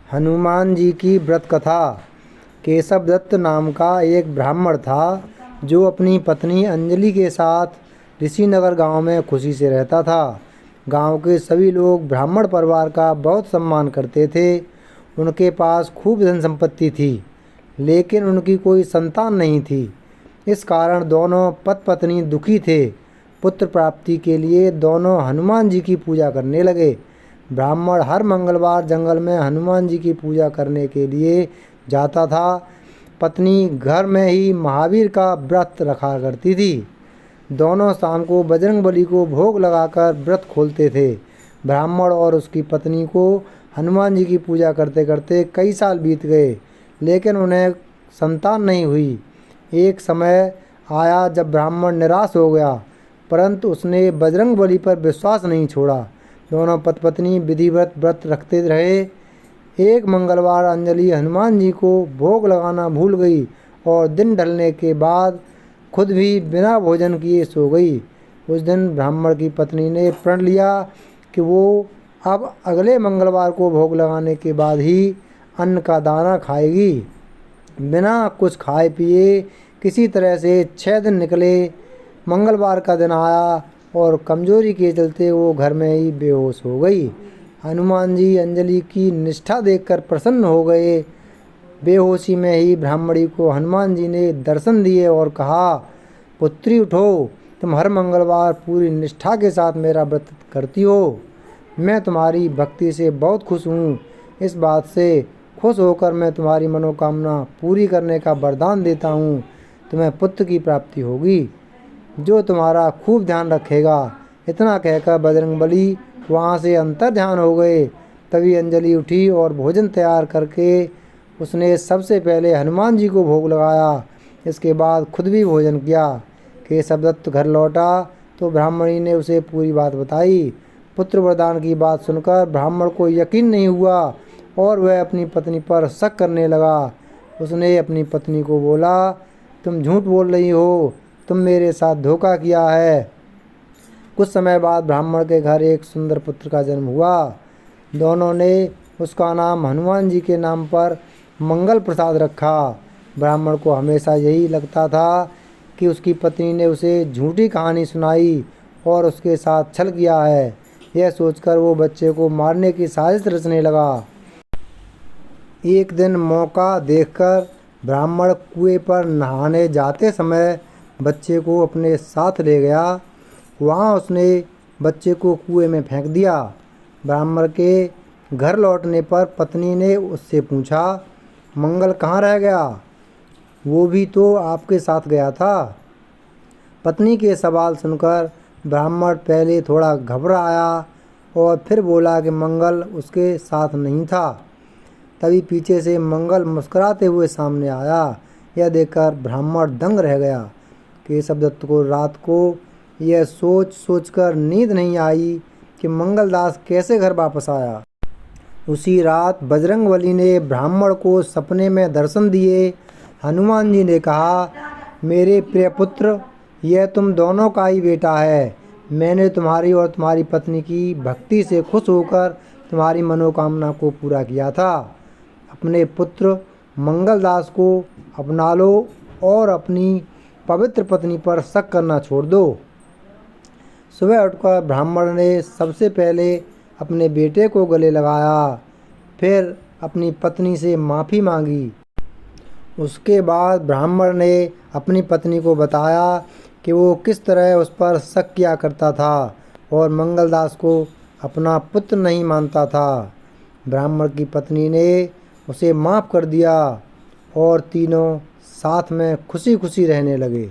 हनुमान जी की व्रत कथा। केशव दत्त नाम का एक ब्राह्मण था जो अपनी पत्नी अंजलि के साथ ऋषिनगर गांव में खुशी से रहता था। गांव के सभी लोग ब्राह्मण परिवार का बहुत सम्मान करते थे। उनके पास खूब धन संपत्ति थी, लेकिन उनकी कोई संतान नहीं थी। इस कारण दोनों पति पत्नी दुखी थे। पुत्र प्राप्ति के लिए दोनों हनुमान जी की पूजा करने लगे। ब्राह्मण हर मंगलवार जंगल में हनुमान जी की पूजा करने के लिए जाता था। पत्नी घर में ही महावीर का व्रत रखा करती थी। दोनों शाम को बजरंगबली को भोग लगाकर व्रत खोलते थे। ब्राह्मण और उसकी पत्नी को हनुमान जी की पूजा करते करते कई साल बीत गए, लेकिन उन्हें संतान नहीं हुई। एक समय आया जब ब्राह्मण निराश हो गया, परंतु उसने बजरंगबली पर विश्वास नहीं छोड़ा। दोनों पति पत्नी विधिवत व्रत रखते रहे। एक मंगलवार अंजलि हनुमान जी को भोग लगाना भूल गई और दिन ढलने के बाद खुद भी बिना भोजन किए सो गई। उस दिन ब्राह्मण की पत्नी ने प्रण लिया कि वो अब अगले मंगलवार को भोग लगाने के बाद ही अन्न का दाना खाएगी। बिना कुछ खाए पिए किसी तरह से 6 दिन निकले। मंगलवार का दिन आया और कमजोरी के चलते वो घर में ही बेहोश हो गई। हनुमान जी अंजलि की निष्ठा देखकर प्रसन्न हो गए। बेहोशी में ही ब्राह्मणी को हनुमान जी ने दर्शन दिए और कहा, पुत्री उठो, तुम हर मंगलवार पूरी निष्ठा के साथ मेरा व्रत करती हो। मैं तुम्हारी भक्ति से बहुत खुश हूँ। इस बात से खुश होकर मैं तुम्हारी मनोकामना पूरी करने का वरदान देता हूँ। तुम्हें पुत्र की प्राप्ति होगी जो तुम्हारा खूब ध्यान रखेगा। इतना कहकर बजरंगबली वहाँ से अंतर ध्यान हो गए। तभी अंजलि उठी और भोजन तैयार करके उसने सबसे पहले हनुमान जी को भोग लगाया। इसके बाद खुद भी भोजन किया। केशव दत्त घर लौटा तो ब्राह्मणी ने उसे पूरी बात बताई। पुत्र वरदान की बात सुनकर ब्राह्मण को यकीन नहीं हुआ और वह अपनी पत्नी पर शक करने लगा। उसने अपनी पत्नी को बोला, तुम झूठ बोल रही हो, तुम मेरे साथ धोखा किया है। कुछ समय बाद ब्राह्मण के घर एक सुंदर पुत्र का जन्म हुआ। दोनों ने उसका नाम हनुमान जी के नाम पर मंगल प्रसाद रखा। ब्राह्मण को हमेशा यही लगता था कि उसकी पत्नी ने उसे झूठी कहानी सुनाई और उसके साथ छल किया है। यह सोचकर वो बच्चे को मारने की साजिश रचने लगा। एक दिन मौका देखकर ब्राह्मण कुएं पर नहाने जाते समय बच्चे को अपने साथ ले गया। वहाँ उसने बच्चे को कुएं में फेंक दिया। ब्राह्मण के घर लौटने पर पत्नी ने उससे पूछा, मंगल कहाँ रह गया? वो भी तो आपके साथ गया था। पत्नी के सवाल सुनकर ब्राह्मण पहले थोड़ा घबराया और फिर बोला कि मंगल उसके साथ नहीं था। तभी पीछे से मंगल मुस्कुराते हुए सामने आया। यह देखकर ब्राह्मण दंग रह गया। केशव दत्त को रात को यह सोचकर नींद नहीं आई कि मंगलदास कैसे घर वापस आया। उसी रात बजरंगबली ने ब्राह्मण को सपने में दर्शन दिए। हनुमान जी ने कहा, मेरे प्रिय पुत्र, यह तुम दोनों का ही बेटा है। मैंने तुम्हारी और तुम्हारी पत्नी की भक्ति से खुश होकर तुम्हारी मनोकामना को पूरा किया था। अपने पुत्र मंगलदास को अपना लो और अपनी पवित्र पत्नी पर शक करना छोड़ दो। सुबह उठकर ब्राह्मण ने सबसे पहले अपने बेटे को गले लगाया, फिर अपनी पत्नी से माफ़ी मांगी। उसके बाद ब्राह्मण ने अपनी पत्नी को बताया कि वो किस तरह उस पर शक किया करता था और मंगलदास को अपना पुत्र नहीं मानता था। ब्राह्मण की पत्नी ने उसे माफ़ कर दिया और तीनों साथ में खुशी खुशी रहने लगे।